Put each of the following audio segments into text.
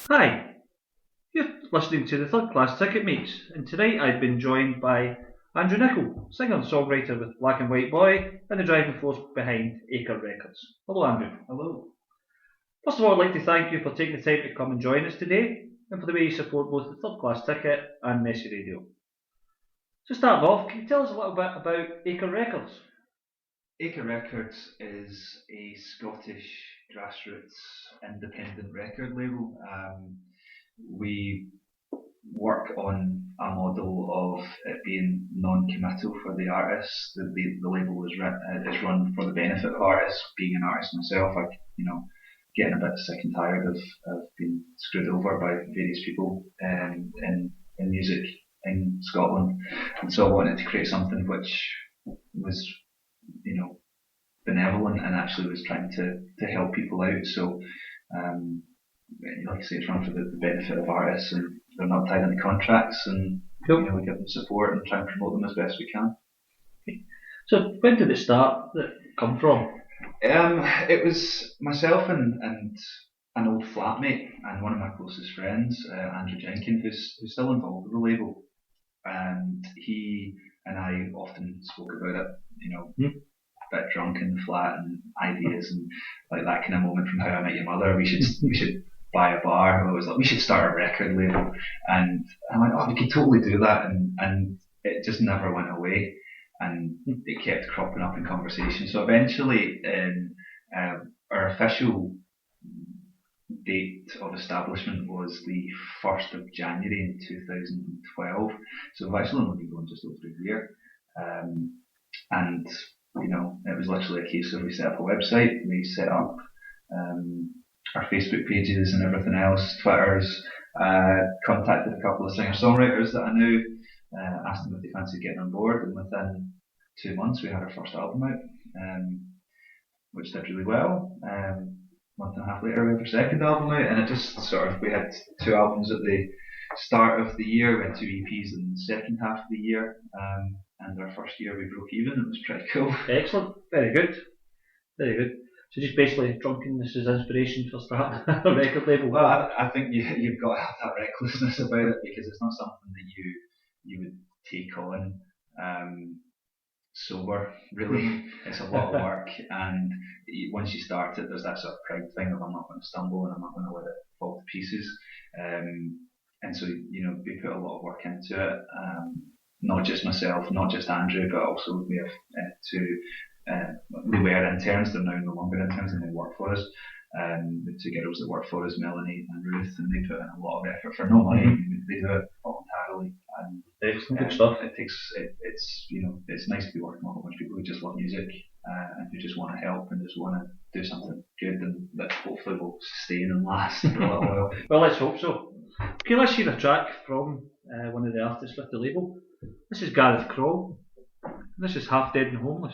Hi, you're listening to the Third Class Ticket Mates, and tonight I've been joined by Andrew Nichol, singer and songwriter with Black and White Boy and the driving force behind Acre Records. Hello, Andrew. Hello. First of all, I'd like to thank you for taking the time to come and join us today, and for the way you support both the Third Class Ticket and Messy Radio. To start off, can you tell us a little bit about Acre Records? Acre Records is a Scottish grassroots independent record label. We work on a model of it being non-committal for the artists. The label is run for the benefit of artists. Being an artist myself, getting a bit sick and tired of being screwed over by various people in music in Scotland, and so I wanted to create something which was benevolent and actually was trying to help people out. So, like I say, it's run for the benefit of artists, and they're not tied into contracts, and Cool. we give them support and try and promote them as best we can. So, when did it start? Did it come from? It was myself and an old flatmate and one of my closest friends, Andrew Jenkins, who's still involved with the label, and he and I often spoke about it, bit drunk in the flat and ideas and like that kind of moment from How I Met Your Mother. We should buy a bar. I was like, we should start a record label, and I went, oh, we could totally do that, and it just never went away, and it kept cropping up in conversation. So eventually, our official date of establishment was the 1st of January in 2012. So we've actually only been going just over a year, and it was literally a case of we set up a website, we set up our Facebook pages and everything else, Twitters, contacted a couple of singer-songwriters that I knew, asked them if they fancied getting on board, and within 2 months we had our first album out, which did really well. Month and a half later we had our second album out, and it just we had 2 albums at the start of the year, we had 2 EPs in the second half of the year, and our first year we broke even. It was pretty cool. Excellent. Very good. Very good. So just basically drunkenness is inspiration for starting a record label. Well, I think you've got to have that recklessness about it, because it's not something that you would take on sober, really. It's a lot of work, and once you start it, there's that sort of pride thing of I'm not going to stumble and I'm not going to let it fall to pieces. And so, we put a lot of work into it. Not just myself, not just Andrew, but also we have we were interns, they're now no longer interns, and they work for us. The 2 girls that work for us, Melanie and Ruth, and they put in a lot of effort for no money. They do it voluntarily, and excellent, good stuff. It's nice to be working with a bunch of people who just love music, and who just want to help and just want to do something good, and that hopefully will sustain and last for a little while. Well, let's hope so. Okay, let's hear a track from one of the artists with the label. This is Gareth Crow. This is Half Dead and Homeless.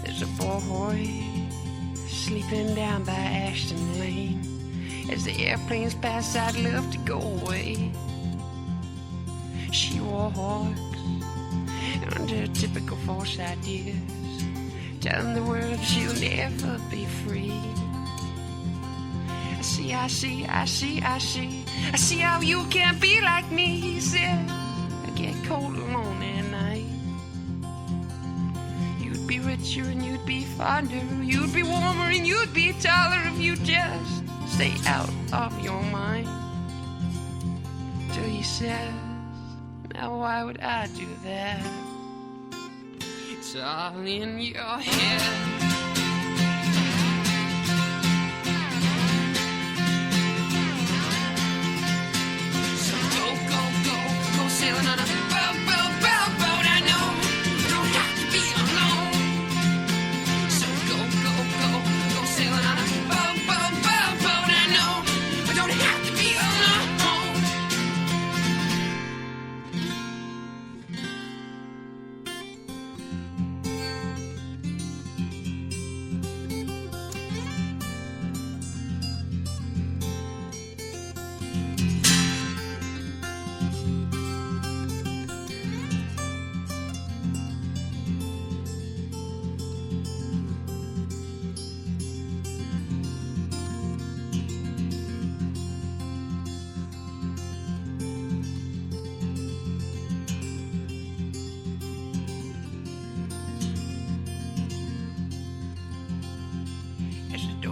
There's a boy sleeping down by Ashton Lane. As the airplanes pass, I'd love to go away. She walks under typical false ideas, telling the world she'll never be free. I I see how you can't be like me. He said, I get cold alone at night. You'd be richer and you'd be fonder. You'd be warmer and you'd be taller if you just stay out of your mind. Till he says, now why would I do that? It's all in your head. Sailing on a boat, I know you don't have to be alone. So go sailing on a boat, I know you don't have to be alone.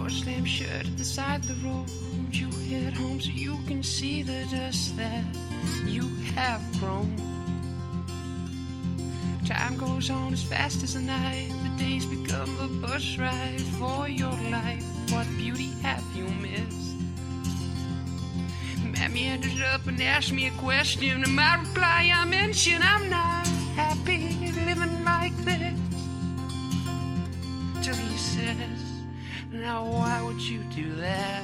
Slam shut at the side of the road. You head home so you can see the dust that you have grown. Time goes on as fast as the night. The days become a bus ride for your life. What beauty have you missed? Mammy ended up and asked me a question. And my reply I mentioned I'm not happy living like this. Till he says, now why would you do that?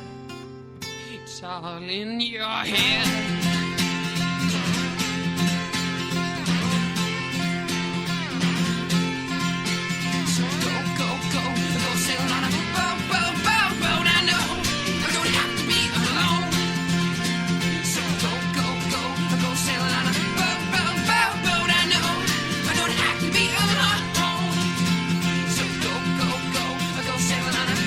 It's all in your head. So go sailing on a boat, I know I don't have to be alone. So go sailing on a boat, I know I don't have to be alone. So go sailing on a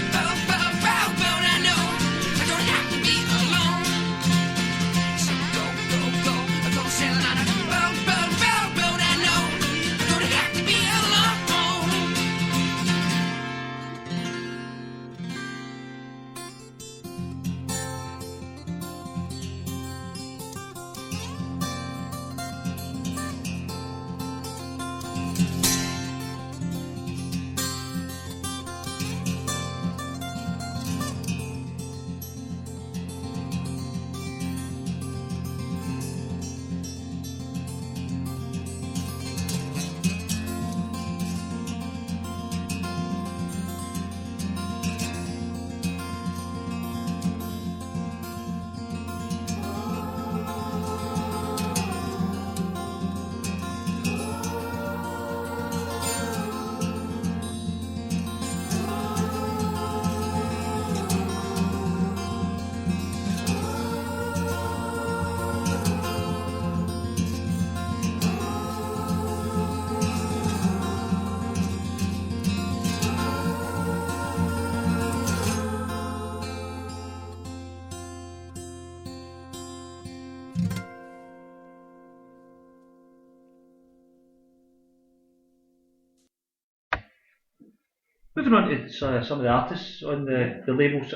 Moving on to some of the artists on the labels,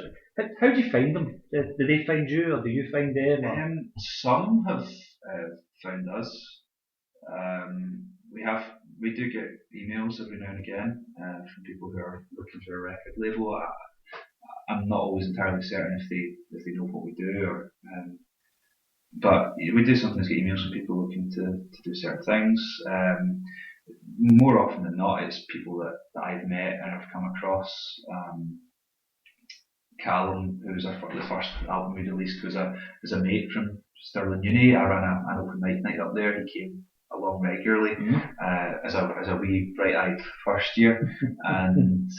how do you find them? Do they find you, or do you find them? Some have found us. We do get emails every now and again from people who are looking for a record label. I'm not always entirely certain if they know what we do, or but we do sometimes get emails from people looking to do certain things. More often than not, it's people that I've met and have come across. Callum, who was the first album we released, was a mate from Stirling Uni. I ran an open mic night up there. He came along regularly as a wee bright-eyed first year, and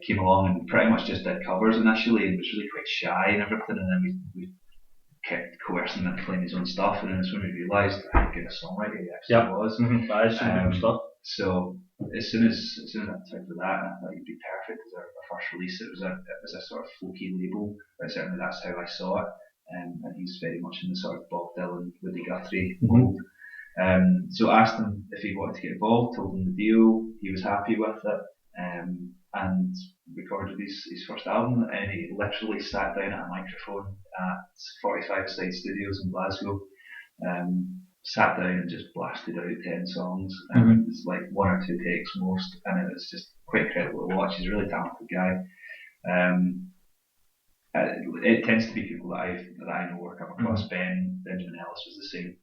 came along and pretty much just did covers initially, and was really quite shy and everything. And then we kept coercing him into playing his own stuff, and then that's when we realised how good a songwriter he actually was. That is some good stuff. So as soon as I typed with that, I thought he'd be perfect as our first release. It was a sort of folky label, but certainly that's how I saw it. And he's very much in the sort of Bob Dylan, Woody Guthrie mold. So I asked him if he wanted to get involved, told him the deal, he was happy with it, and recorded his first album. And he literally sat down at a microphone at 45 Side Studios in Glasgow, sat down and just blasted out 10 songs. It was like 1 or 2 takes most, and it was just quite incredible to watch. He's a really talented guy. It tends to be people that I know or come across. Benjamin Ellis was the same.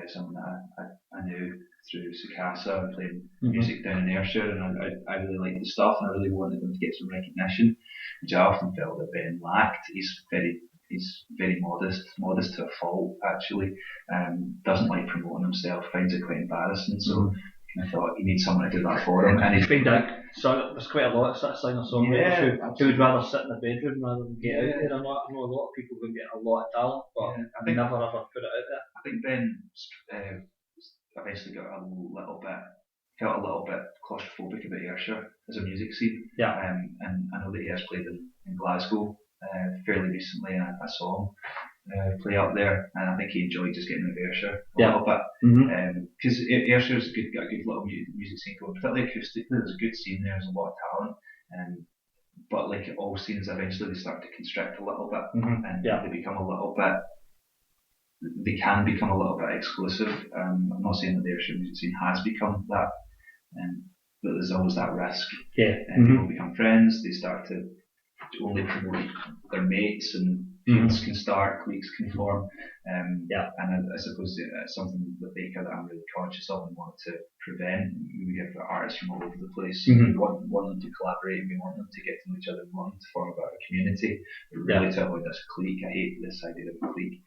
Someone that I knew through Sukasa and playing music down in Ayrshire, and I really liked the stuff, and I really wanted them to get some recognition, which I often felt that Ben lacked. He's very modest to a fault actually. Doesn't like promoting himself, finds it quite embarrassing. So I thought he needs someone to do that for him. And he's been down. So there's quite a lot of such singer-songwriters who would rather sit in the bedroom rather than get out there. I know a lot of people who get a lot of talent, but I think never ever put it out there. I think Ben eventually felt a little bit claustrophobic about Ayrshire as a music scene. Yeah. And I know that he has played in Glasgow fairly recently, and I saw him play up there, and I think he enjoyed just getting out of Ayrshire a little bit, because Ayrshire's got a good little music scene going, particularly acoustically. There's a good scene there, there's a lot of talent, but like all scenes, eventually they start to constrict a little bit, and they can become a little bit exclusive. I'm not saying that the Ayrshire music scene has become that, but there's always that risk. People become friends, they start to only promote their mates, and feuds can start, cliques can form. And I suppose it's something with Acre that I'm really conscious of and want to prevent. We have artists from all over the place. We want them to collaborate, we want them to get to know each other, we want them to form about a community, but really to avoid this clique. I hate this idea of a clique.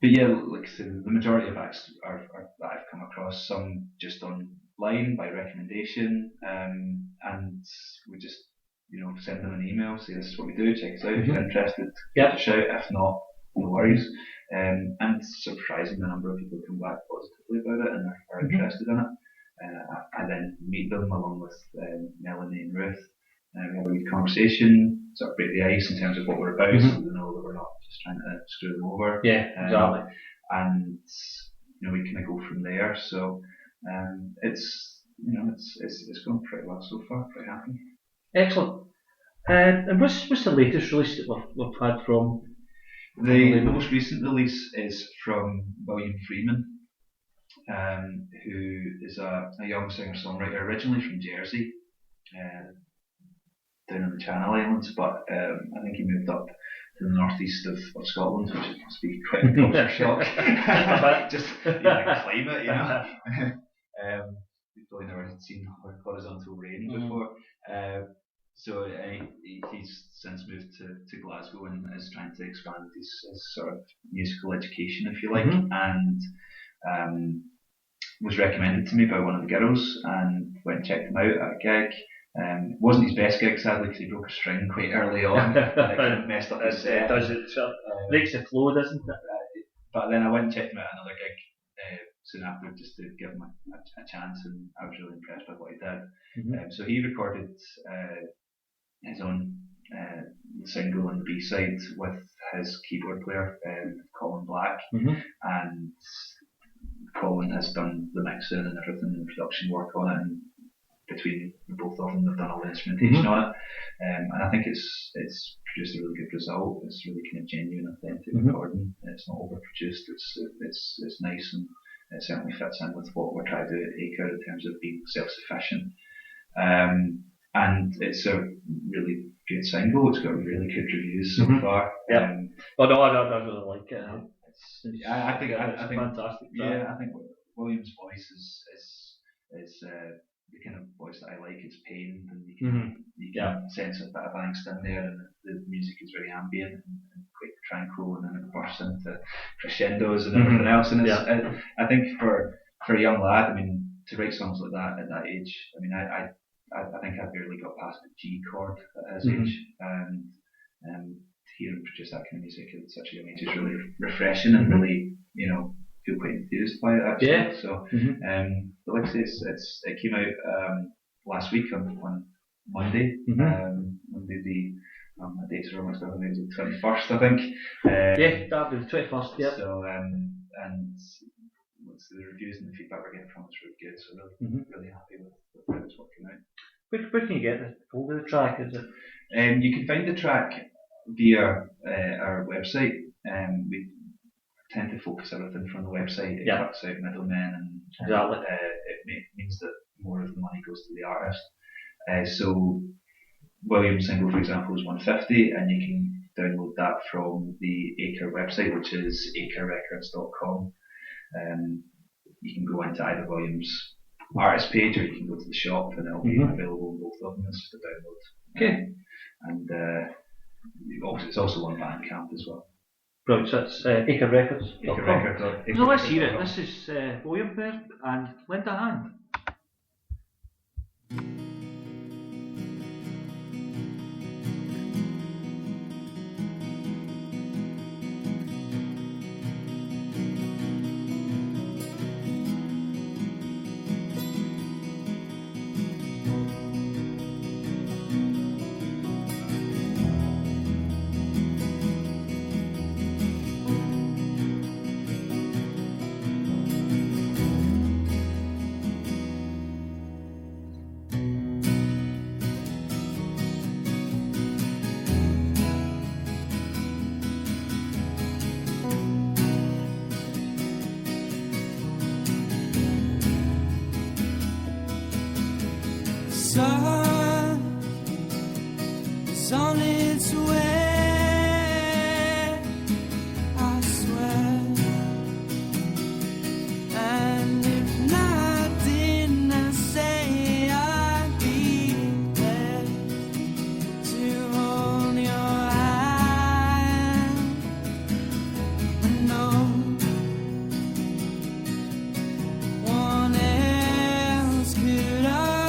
But yeah, like I said, the majority of acts are that I've come across, some just online by recommendation, and we just send them an email, say this is what we do, check us out. If you're interested, give us a shout. If not, no worries. And it's surprising the number of people who come back positively about it and are interested in it. I then meet them along with Melanie and Ruth. We have a good conversation, sort of break the ice in terms of what we're about, so they know that we're not just trying to screw them over. Exactly. And we kind of go from there. So it's going pretty well so far. Pretty happy. Excellent. And what's the latest release that we've had from? The most recent release is from William Freeman, who is a young singer-songwriter, originally from Jersey, down in the Channel Islands, but I think he moved up to the northeast of Scotland, which must be quite a culture shock. Just the climate, We've probably never seen horizontal rain before. So he's since moved to Glasgow and is trying to expand his sort of musical education, if you like, and was recommended to me by one of the girls, and went and checked him out at a gig. It wasn't his best gig, sadly, because he broke a string quite early on. It kind of messed up his set. Does it? Breaks the flow, doesn't it? But then I went and checked him out at another gig soon after, just to give him a chance, and I was really impressed by what he did. So he recorded his own single and B-side with his keyboard player, Colin Black, and Colin has done the mixing and everything, and production work on it, and between both of them they've done all the instrumentation on it, and I think it's produced a really good result. It's really kind of genuine, authentic recording. It's not overproduced. It's nice, and it certainly fits in with what we're trying to do at Acre in terms of being self-sufficient. And it's a really good single. It's got really good reviews so far. I really like it. I think fantastic. I think William's voice is the kind of voice that I like. It's pained, and you can sense a bit of angst in there, and the music is very ambient and quite tranquil, and then it bursts into crescendos and everything else. And I think for a young lad, I mean, to write songs like that at that age, I mean, I think I barely got past the G chord at his age, and to hear him produce that kind of music at such a young age is really refreshing and really, feel quite enthused by it actually. Yeah. So, Mhm. but like I say, it came out last week on Monday. Mhm. Monday my dates are almost over. Maybe the 21st, I think. Yeah, that'll be the 21st. Yeah. So and the reviews and the feedback we're getting from it's really good. So really happy with how it's working out. Where can you get the hold of the track? Is it? You can find the track via our website. We tend to focus everything from the website. It cuts out middlemen, and Exactly. it means that more of the money goes to the artist. So William's single, for example, is 150, and you can download that from the Acre website, which is acrerecords.com. You can go into either William's artist page, or you can go to the shop, and it'll be available on both of them. It's just a download. Okay. And it's also on Bandcamp as well. Brilliant. So it's Acre Records. Acre Records. So let's hear it. This is William there and Lend a Hand. Sun is on its way, I swear. And if not, didn't I say I'd be there to hold your hand? No one else could understand.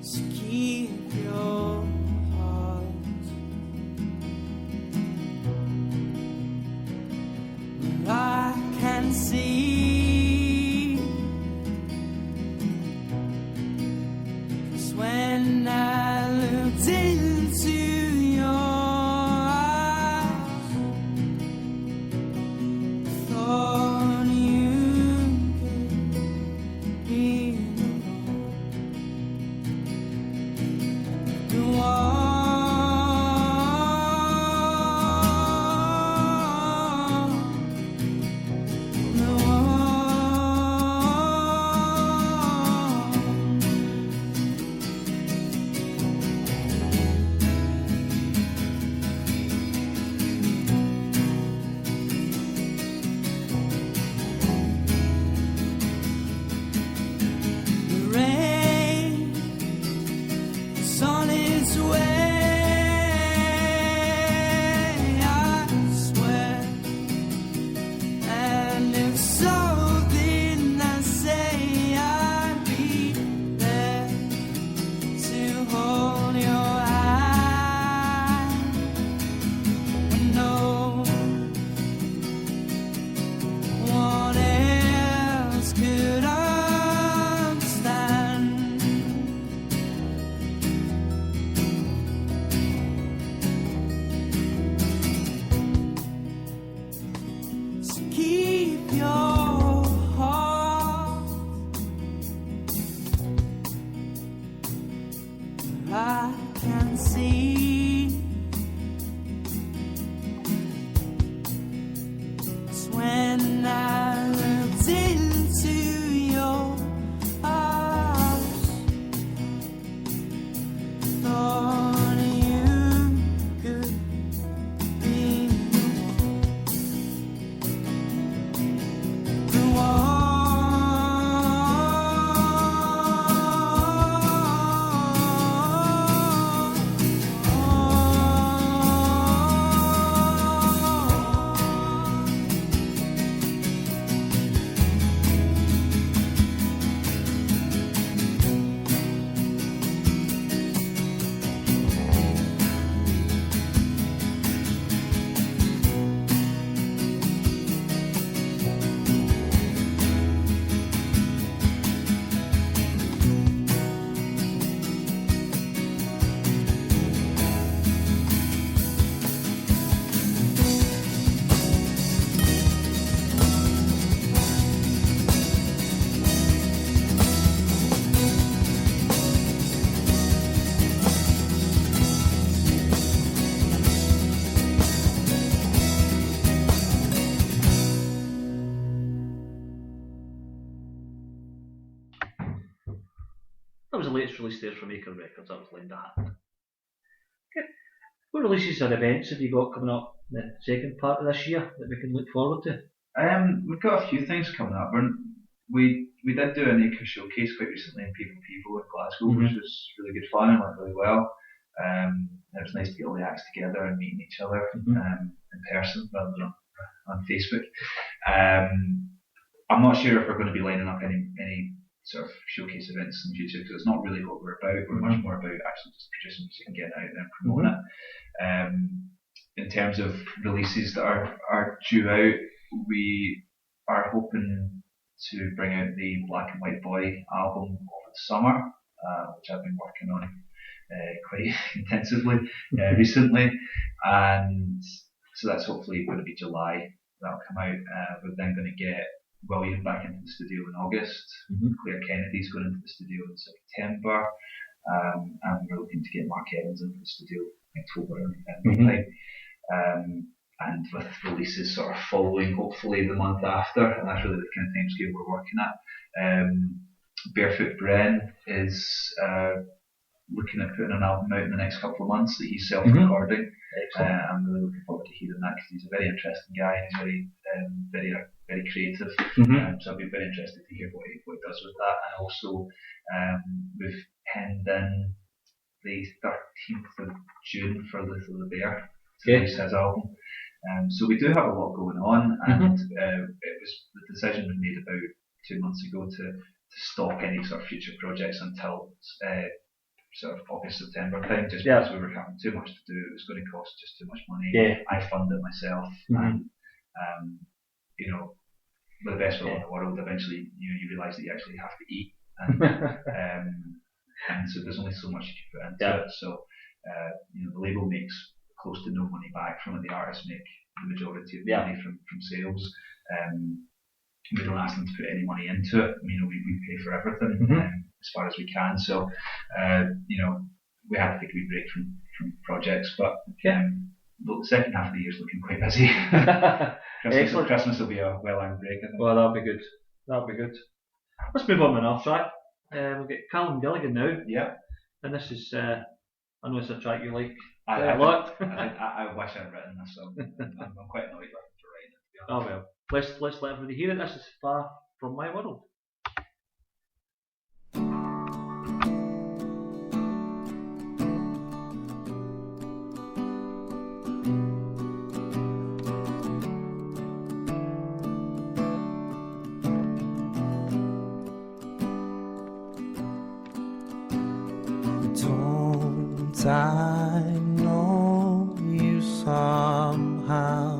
So keep your heart where I can see. 'Cause when I looked into your eyes, I thought you could be the one. The one. That was the latest release there from Acre Records. That was Linda Hatton. Okay. What releases or events have you got coming up in the second part of this year that we can look forward to? We've got a few things coming up. We did do an Acre showcase quite recently in People in Glasgow, which was really good fun and went really well. It was nice to get all the acts together and meeting each other in person rather than on Facebook. I'm not sure if we're going to be lining up any sort of showcase events in the future because it's not really what we're about. We're much more about actually just producing music and getting it out there and promoting it. In terms of releases that are due out, we are hoping to bring out the Black and White Boy album over the summer, which I've been working on quite intensively recently, and so that's hopefully going to be July. That'll come out. We're then going to get William back into the studio in August. Claire Kennedy's going into the studio in September, and we're looking to get Mark Evans into the studio in October. And with releases sort of following hopefully the month after, and that's really the kind of timescale we're working at. Barefoot Bren is looking at putting an album out in the next couple of months that he's self-recording. I'm really looking forward to hearing that because he's a very interesting guy and he's very creative. So I'll be very interested to hear what he does with that. And also we've penned in the 13th of June for Little the Bear to release his album. So we do have a lot going on, and the decision was made about 2 months ago to stop any sort of future projects until sort of August, September time, just because we were having too much to do. It was going to cost just too much money. I fund it myself, and you know, with the best will in the world, eventually you realise that you actually have to eat, and so there's only so much you can put into it. So you know, the label makes close to no money back from it. The artists make the majority of the money from sales. We don't ask them to put any money into it. You know, we pay for everything as far as we can. So you know, we had to take a wee break from projects, but the second half of the year is looking quite busy. Christmas will be a well-earned break, I think. Well, that'll be good. Let's move on to another track. We'll get Callum Gilligan now. Yeah. And this is, I know it's a track you like a lot. I wish I'd written this song. I'm quite annoyed with it for writing it, to be honest. Oh well, let's let everybody hear it. This is Far From My World. Don't I know you somehow?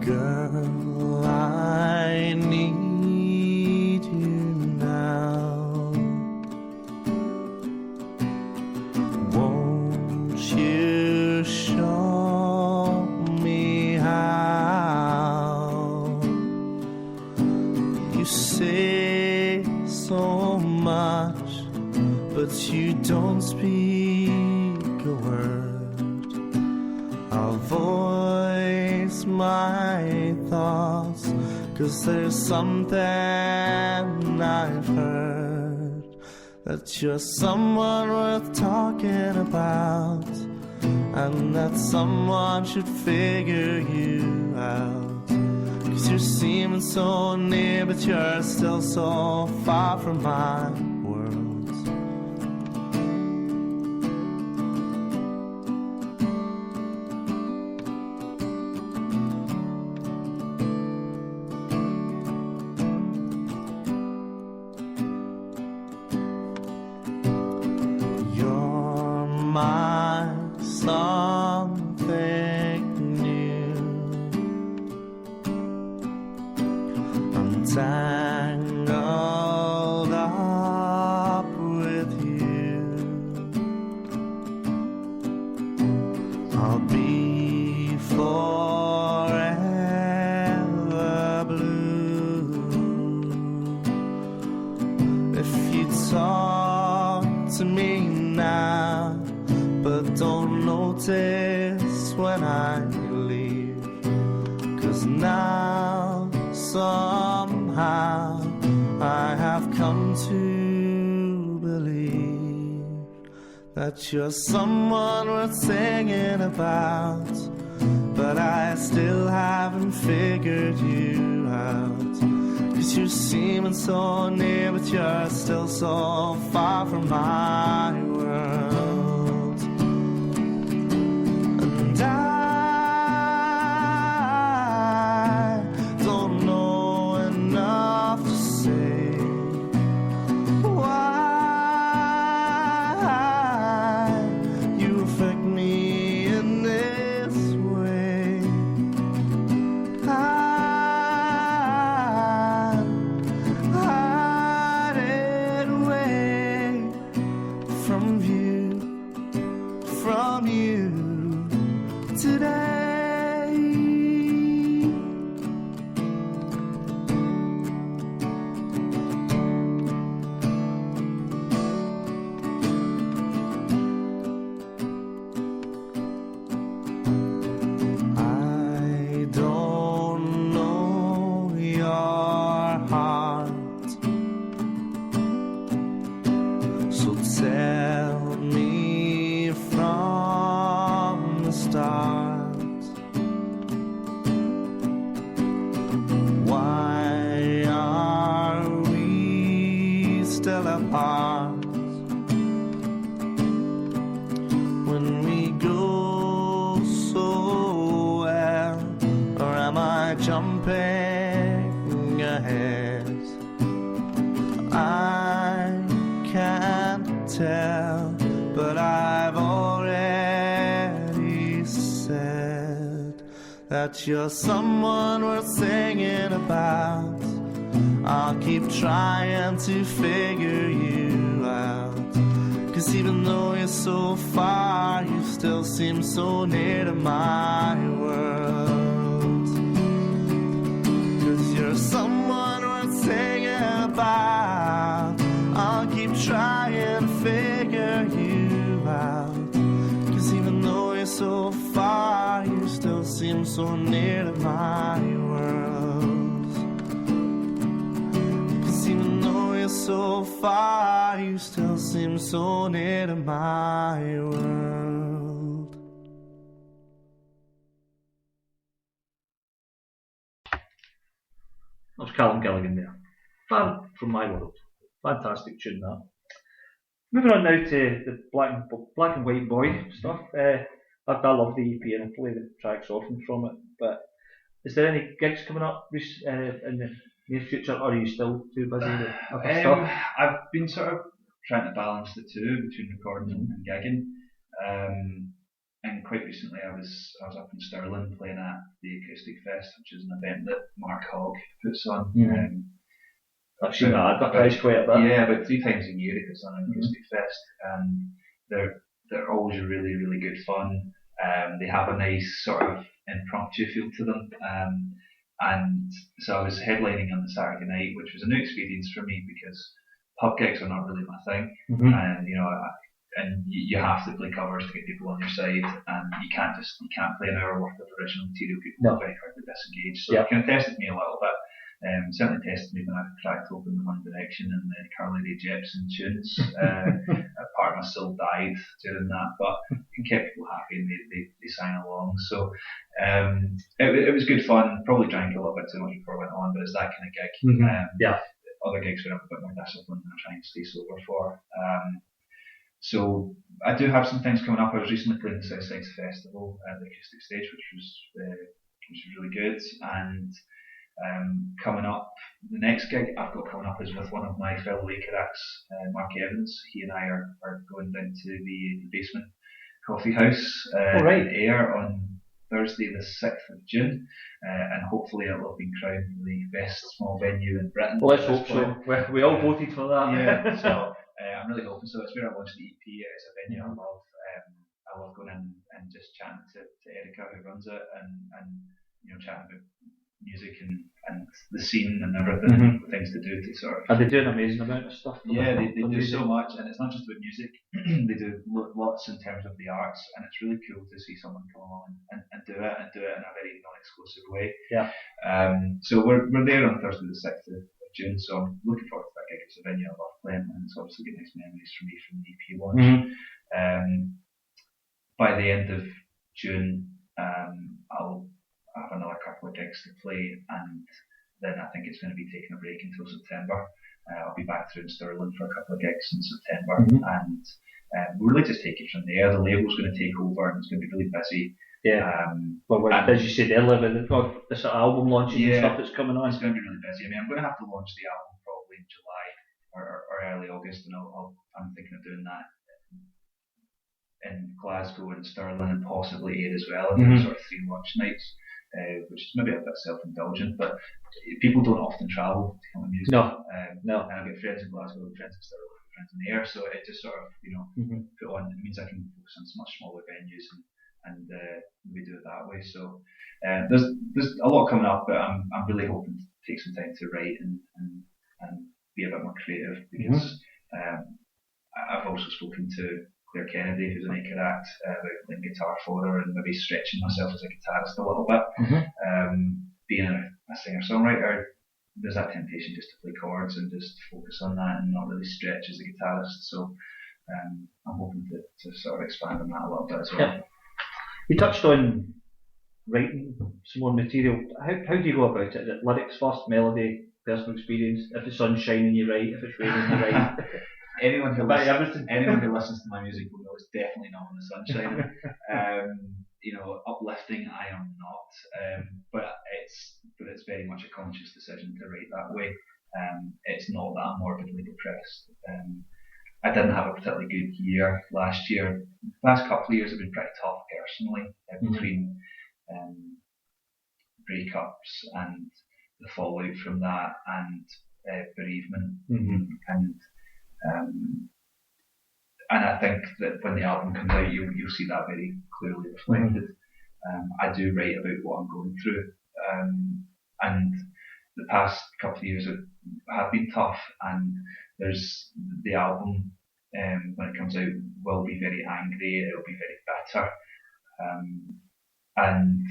Girl, I need you now. Won't you show me how? You say so much, but you don't speak a word. I'll voice my thoughts, 'cause there's something I've heard, that you're someone worth talking about, and that someone should figure you out. 'Cause you're seeming so near, but you're still so far from my world. You're my something new. I'm tangled up with you. I'll be forever blue if you talk to me now, but don't notice when I leave. 'Cause now somehow I have that you're someone worth singing about, but I still haven't figured you out. 'Cause you're seeming so near, but you're still so far from my world. And I don't know enough to say why you affect me in this way. Hide it away from you today. I don't know your heart, so tell me from the start. Why are we still apart when we go so well? Or am I jumping ahead? I can't tell, but I've already said that you're someone worth singing about. I'll keep trying to figure you out, 'cause even though you're so far, you still seem so near to my world. 'Cause you're someone worth singing about. I'll keep trying to figure you out, 'cause even though you're so far, you still seem so near to my world. 'Cause even though you're so far, you still seem so near to my world. That's Callum Gilligan there. Far from my world. Fantastic tune that. Moving on now to the black and white boy stuff. I love the EP and I play the tracks often from it. But is there any gigs coming up in the near future, or are you still too busy with other stuff? I've been sort of trying to balance the two between recording and gigging. And quite recently I was up in Stirling playing at the Acoustic Fest, which is an event that Mark Hogg puts on. I've seen that advertised quite a bit. Yeah, about 3 times a year he puts on an Acoustic Fest, and they're always really, really good fun. They have a nice sort of impromptu feel to them. And so I was headlining on the Saturday night, which was a new experience for me because pub gigs are not really my thing. And you have to play covers to get people on your side, and you can't play an hour worth of original material. People are very hard to disengage. So it kind of tested me a little bit. Certainly tested me when I cracked open the One Direction and the Carly Rae Jepsen tunes. Part of my soul died during that, but it kept people happy and they sang along. So it was good fun. Probably drank a little bit too much before I went on, but it's that kind of gig. Other gigs where I'm a bit more disciplined and I try and stay sober for. So I do have some things coming up. I was recently playing the Southsides Festival at the Acoustic Stage, which was really good. And coming up, the next gig I've got coming up is with one of my fellow Acre acts, Mark Evans. He and I are going down to the Basement Coffee House in Ayr on Thursday the 6th of June, and hopefully it will have been crowned the best small venue in Britain. Well, let's hope so. We all voted for that. Yeah, so I'm really hoping so. It's where I launched the EP. It's a venue I love. I love going in and just chatting to Erica who runs it, and chatting about music and the scene and everything, things to do to sort of. And they do an amazing amount of stuff. Yeah, they do so much, and it's not just about music. They do lots in terms of the arts, and it's really cool to see someone come along and do it in a very non-exclusive way. Yeah. So we're there on Thursday the 6th of June, so I'm looking forward to that gig. It's a venue I love playing, and it's obviously got nice memories for me from the EP launch. By the end of June, I'll have another couple of gigs to play, and then I think it's going to be taking a break until September. I'll be back through in Stirling for a couple of gigs in September, and we'll really just take it from there. The label's going to take over, and it's going to be really busy. Yeah. As you said earlier, with the sort of album launches and stuff that's coming on. It's going to be really busy. I mean, I'm going to have to launch the album probably in July or early August, and I'm thinking of doing that in Glasgow and Stirling and possibly Ayr as well, and sort of 3 launch nights, which is maybe a bit self-indulgent, but people don't often travel to come to music. No. And I've got friends in Glasgow, friends in Stirling, friends in Ayr, so it just sort of, put on, it means I can focus on much smaller venues and we do it that way. So there's a lot coming up, but I'm really hoping to take some time to write and be a bit more creative, because I've also spoken to Claire Kennedy, who's an Acre act, about playing guitar for her and maybe stretching myself as a guitarist a little bit. Being a singer-songwriter, there's that temptation just to play chords and just focus on that and not really stretch as a guitarist. So I'm hoping to sort of expand on that a little bit as well. Yeah. You touched on writing some more material. How do you go about it? Is it lyrics first, melody, personal experience? If the sun's shining, you write. If it's raining, you write. Anyone who listens to my music will know it's definitely not when the sun's shining. Uplifting, I am not, but it's very much a conscious decision to write that way. It's not that I'm morbidly depressed. I didn't have a particularly good year last year. The last couple of years have been pretty tough personally, between breakups and the fallout from that, and bereavement, and I think that when the album comes out, you'll see that very clearly reflected. I do write about what I'm going through, and the past couple of years have been tough, and there's the album, when it comes out, will be very angry, it'll be very bitter, and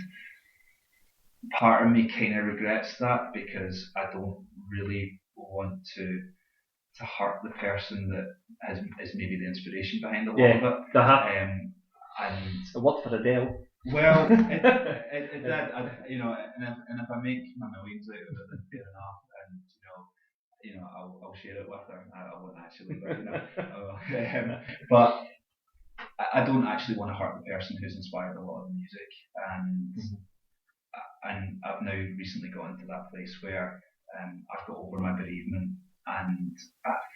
part of me kind of regrets that, because I don't really want to hurt the person that is maybe the inspiration behind a lot of it. And it worked for Adele. Well, it did, and if I make my millions out of it, then fair enough, and I'll share it with her. I won't actually, but but I don't actually want to hurt the person who's inspired a lot of the music, and I've now recently gotten to that place where I've got over my bereavement, and I've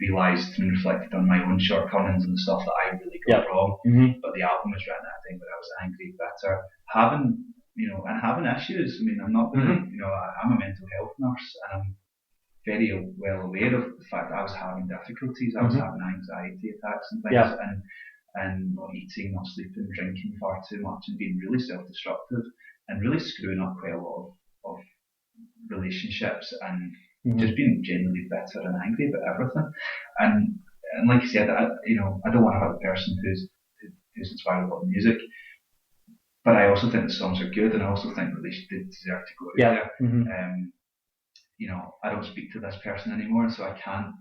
realised and reflected on my own shortcomings and the stuff that I really got wrong. But the album was written at a time where I was angry, bitter, having issues. I mean, I'm not, I'm a mental health nurse, and I'm very well aware of the fact that I was having difficulties. I was having anxiety attacks and things, and not eating, not sleeping, drinking far too much, and being really self-destructive, and really screwing up quite a lot of relationships, and just being genuinely bitter and angry about everything. And like you said, I don't want to hurt the person who's inspired a lot of music, but I also think the songs are good, and I also think that they deserve to go out there. I don't speak to this person anymore, so I can't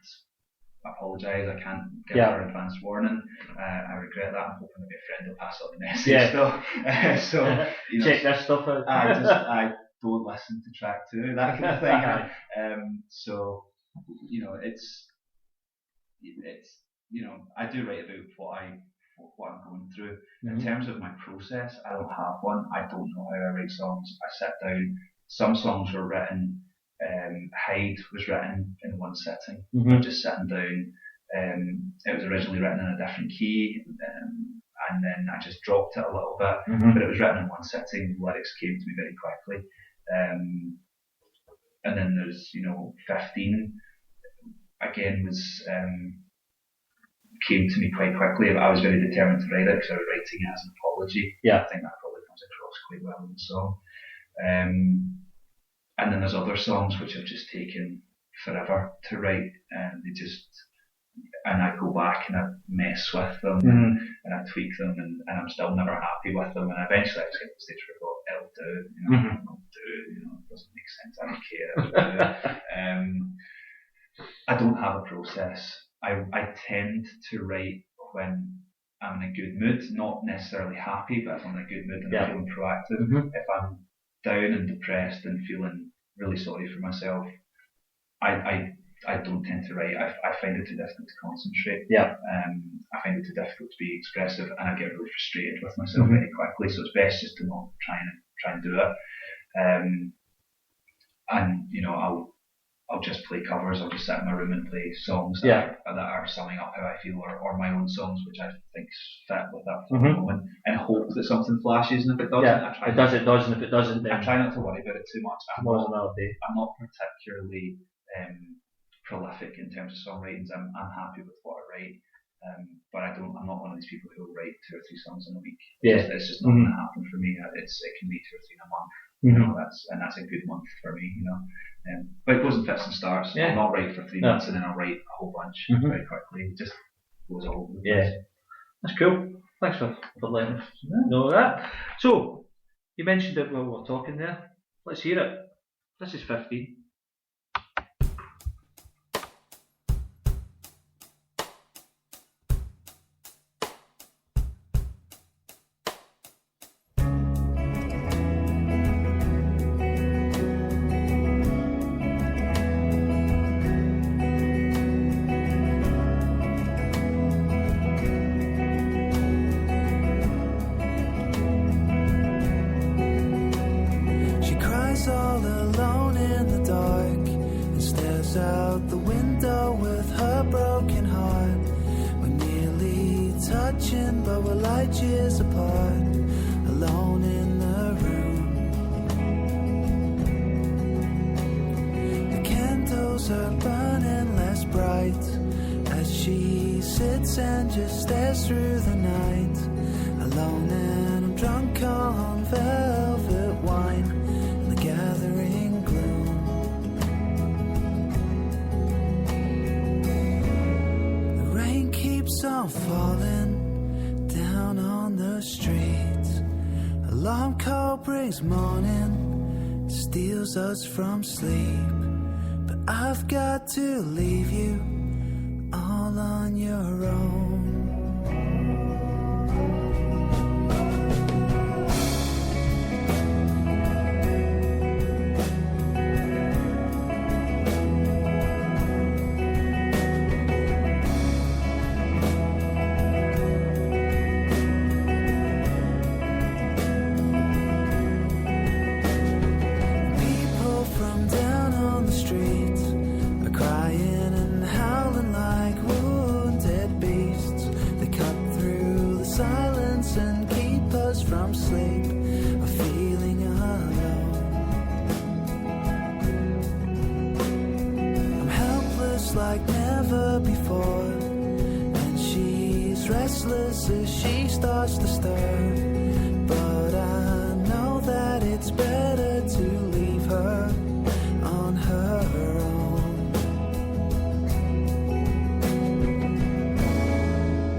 apologise, I can't give her advance warning. I regret that. I'm hoping maybe a friend will pass on the message. So check this stuff out. I don't listen to track 2, that kind of thing. So it's I do write about what I'm going through. In terms of my process, I don't have one. I don't know how I write songs. I sit down. Some songs were written. Hide was written in one sitting. I'm just sitting down. It was originally written in a different key, and then I just dropped it a little bit, but it was written in one sitting. The lyrics came to me very quickly, and then there's 15 again was came to me quite quickly. I was very determined to write it because I was writing it as an apology. I think that probably comes across quite well in the song. And then there's other songs which have just taken forever to write, and and I go back and I mess with them, and I tweak them, and I'm still never happy with them, and eventually I just get to the stage where I go, it'll do, it'll do, it doesn't make sense, I don't care, it'll do. I don't have a process. I tend to write when I'm in a good mood, not necessarily happy, but if I'm in a good mood and Yeah. I'm feeling proactive. Mhm. If I'm down and depressed and feeling really sorry for myself, I don't tend to write. I find it too difficult to concentrate. Yeah. I find it too difficult to be expressive, and I get really frustrated with myself Mhm. very quickly. So it's best just to not try and do it. And you know, I'll just play covers. I'll just sit in my room and play songs that are summing up how I feel, or my own songs which I think fit with that moment, and hope that something flashes. And if it doesn't, I try. It does. It does, and if it doesn't, then I try not to worry about it too much. tomorrow's another day. I'm not particularly prolific in terms of songwriting. I'm happy with what I write, but I'm not one of these people who will write 2 or 3 songs in a week. It's just not going to happen for me. It can be 2 or 3 in a month. You know, that's a good month for me. You know, but it goes in fits and starts. Yeah. I'll not write for 3 months and then I'll write a whole bunch very quickly. It just goes all over the place. That's cool. Thanks for letting us know that. So, you mentioned it while we were talking there. Let's hear it. This is 15. She cries all alone in the dark and stares out the window with her broken heart. We're nearly touching, but we're light years apart, alone in the room. The candles are burning less bright as she sits and just stares through the night, alone, and I'm drunk on velvet wine in the gathering gloom. The rain keeps on falling down on the street. Alarm call brings morning, steals us from sleep. But I've got to leave you all on your own. People from down on the street are crying and howling like wounded beasts. They cut through the silence and keep us from sleep or feeling alone. I'm helpless like never before, and she's restless as she starts to stir. But I know that it's better to leave her on her own.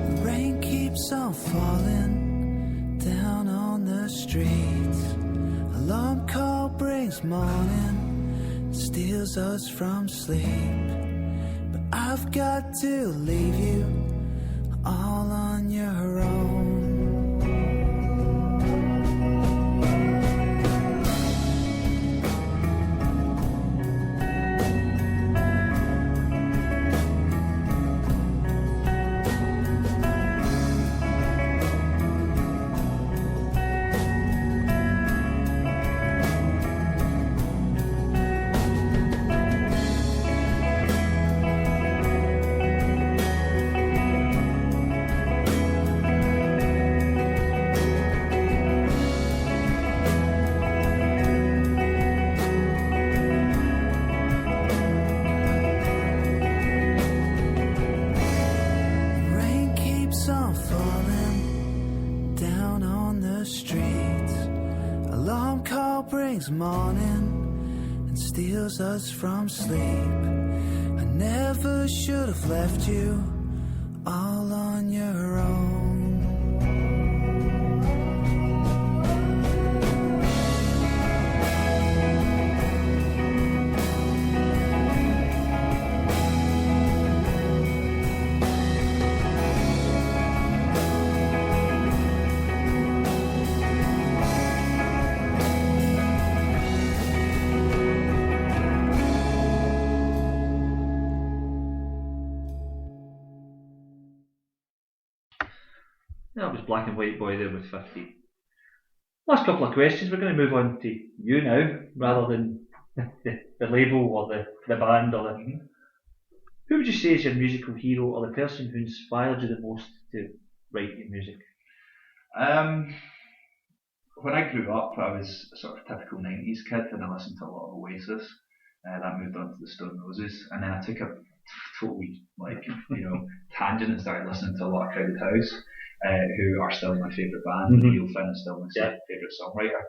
The rain keeps on falling down on the street. Alarm call brings morning, steals us from sleep. But I've got to leave you all on your own. Rain keeps on falling down on the street. Alarm call brings morning and steals us from sleep. I never should have left you all on your own. That was Black and White Boy there with 15. Last couple of questions. We're going to move on to you now, rather than the label or the band or the. Who would you say is your musical hero or the person who inspired you the most to write your music? When I grew up, I was a sort of typical 90s kid, and I listened to a lot of Oasis. That moved on to the Stone Roses, and then I took a total tangent and started listening to a lot of Crowded House, who are still my favourite band. Neil Finn is still my favourite songwriter.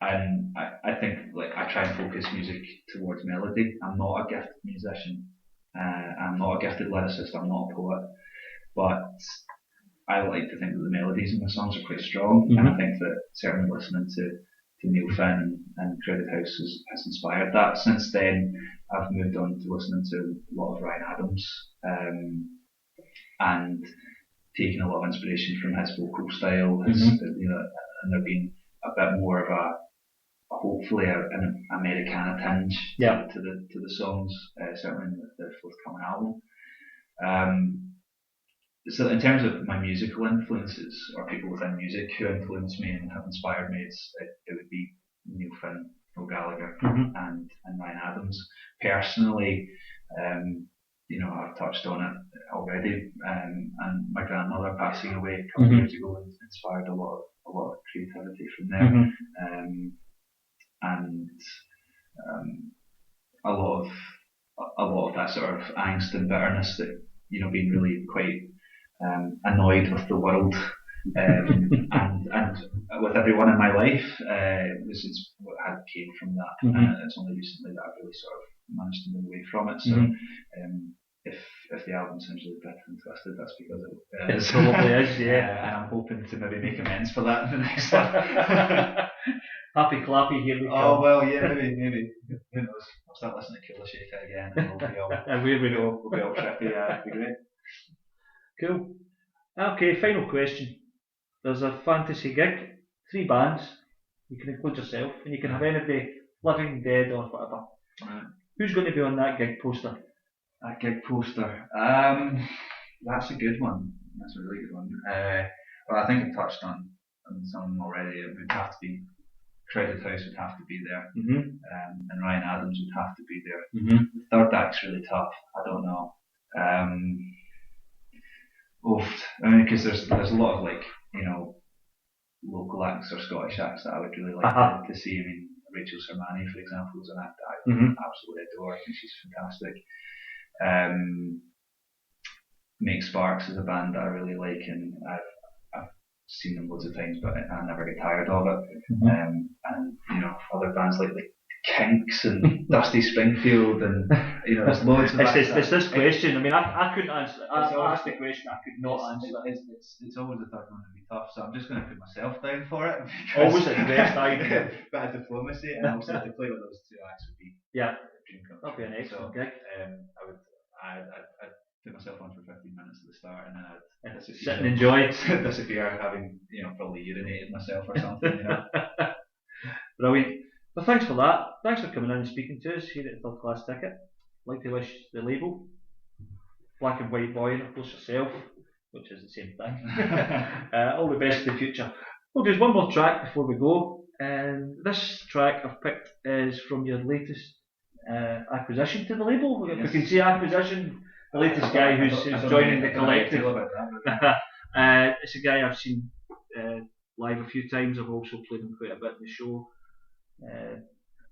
And I think I try and focus music towards melody. I'm not a gifted musician. I'm not a gifted lyricist. I'm not a poet, but I like to think that the melodies in my songs are quite strong, and I think that certainly listening to Neil Finn and Crowded House has inspired that. Since then, I've moved on to listening to a lot of Ryan Adams, and taking a lot of inspiration from his vocal style. And there been a bit more of hopefully an Americana tinge to the songs, certainly in the forthcoming album. So in terms of my musical influences or people within music who influenced me and have inspired me, it would be Neil Finn, Noel Gallagher, and Ryan Adams. Personally, I've touched on it already, and my grandmother passing away a couple of years ago inspired a lot of creativity from there, and a lot of that sort of angst and bitterness that being really quite annoyed with the world and with everyone in my life is what had came from that. It's only recently that I've really sort of managed to move away from it. So if the album sounds really bitter and twisted, that's because it is. It probably is, yeah. And I'm hoping to maybe make amends for that in the next one. Happy clappy, here we go. Oh well, yeah, maybe. Who knows? I'll start listening to Killer Shaker again, and we'll be all and where we go. We'll be all trippy. It'll be great. Cool. Okay, final question. There's a fantasy gig, 3 bands. You can include yourself, and you can have anybody living, dead, or whatever. Right. Who's going to be on that gig poster? That gig poster. That's a good one. That's a really good one. Well, I think I touched on some already. It would have to be Crowded House would have to be there, and Ryan Adams would have to be there. The third act's really tough. I don't know. Because there's a lot of local acts or Scottish acts that I would really like to see. I mean, Rachel Sermani, for example, is an act that I absolutely adore. I think she's fantastic. Make Sparks is a band that I really like, and I've seen them loads of times, but I never get tired of it. And other bands like Kinks and Dusty Springfield, and there's loads of it's this question. I mean, I couldn't answer. I asked the question. I could not answer. It's always the third one to be tough, so I'm just going to put myself down for it. Always the best idea. Bit of diplomacy, and also to play with those 2 acts would be a dream come true. That'd be an excellent gig. I'd put myself on for 15 minutes at the start, and then I'd sit and enjoy it. Disappear, having probably urinated myself or something. Brilliant. Well, thanks for that. Thanks for coming in and speaking to us here at Third Class Ticket. I'd like to wish the label, Black and White Boy, and of course yourself, which is the same thing, all the best in the future. Well, there's one more track before we go, and this track I've picked is from your latest acquisition to the label. Yes. We can see acquisition, the latest guy who's joining the collective. It's a guy I've seen live a few times. I've also played him quite a bit in the show.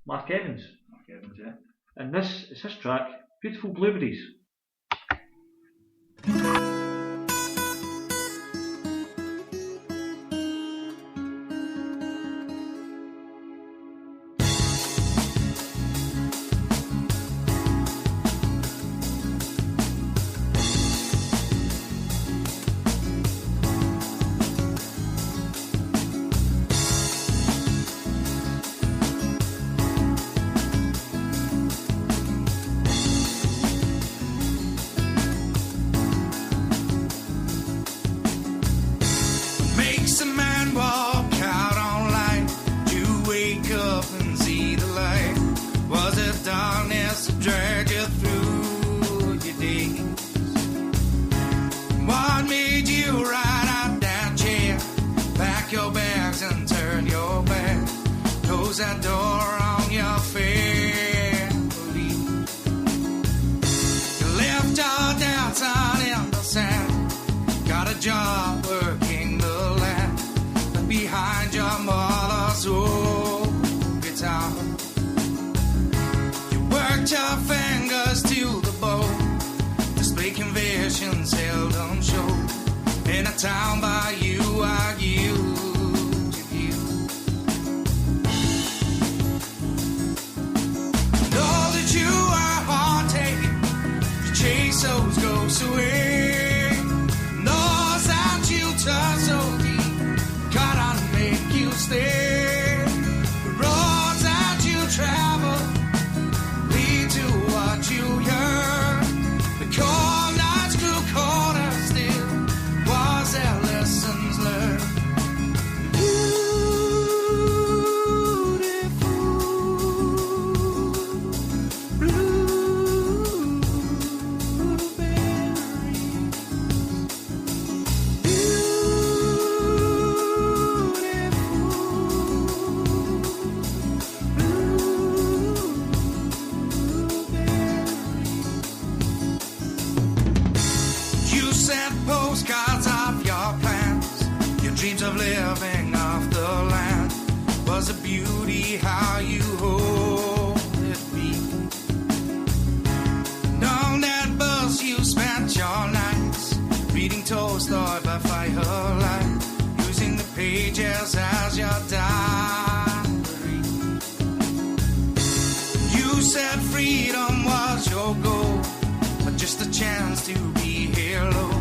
Mark Evans, yeah. And this is his track, Beautiful Blueberries. close that door on your family. You left your dancing in the sand, got a job working the land behind your mother's old guitar. You worked your fingers to the bone, display conviction seldom show. In a town by you I used to view. Know that you are haunted, you chase those ghosts away. Knows that you touch so deep, God, I make you stay. The roads that you travel lead to what you yearn. The cold nights grew colder still, was there lessons learned? You sent postcards of your plans, your dreams of living off the land. Was a beauty how you hold it be. And on that bus you spent your nights, reading Tolstoy by firelight, using the pages as your diary. You said freedom was your goal, but just a chance to be here low,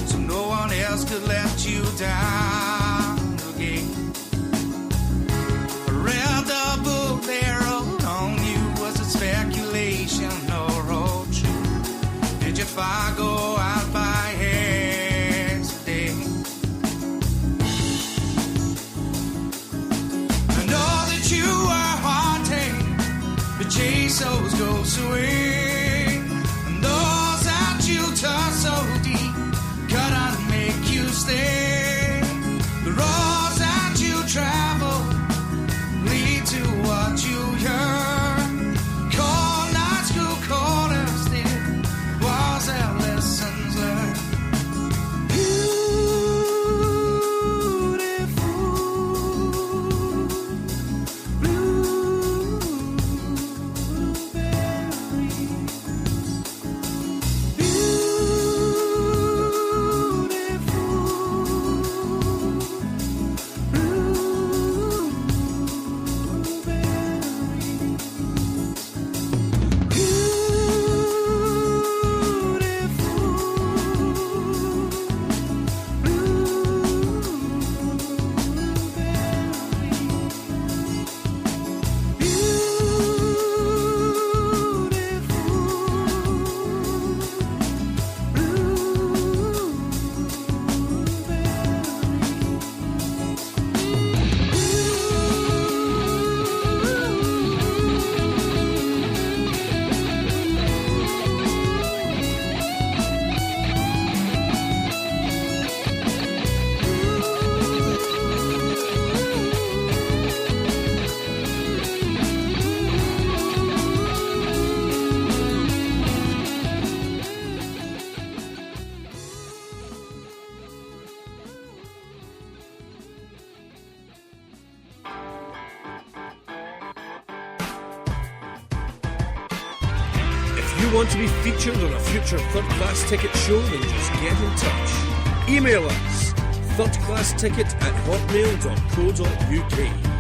so no one else could let you down again. I read the book they wrote on you, was it speculation or all true? Did your fire go out by accident? I know that you are haunted, but chase those ghosts away. And those that you touch so deep, God, I'd make you stay. The roads that you travel lead to what you yearn. Cold nights grew colder still, was there lessons learned? If you want to be featured on a future Third Class Ticket show, then just get in touch. Email us thirdclassticket@hotmail.co.uk.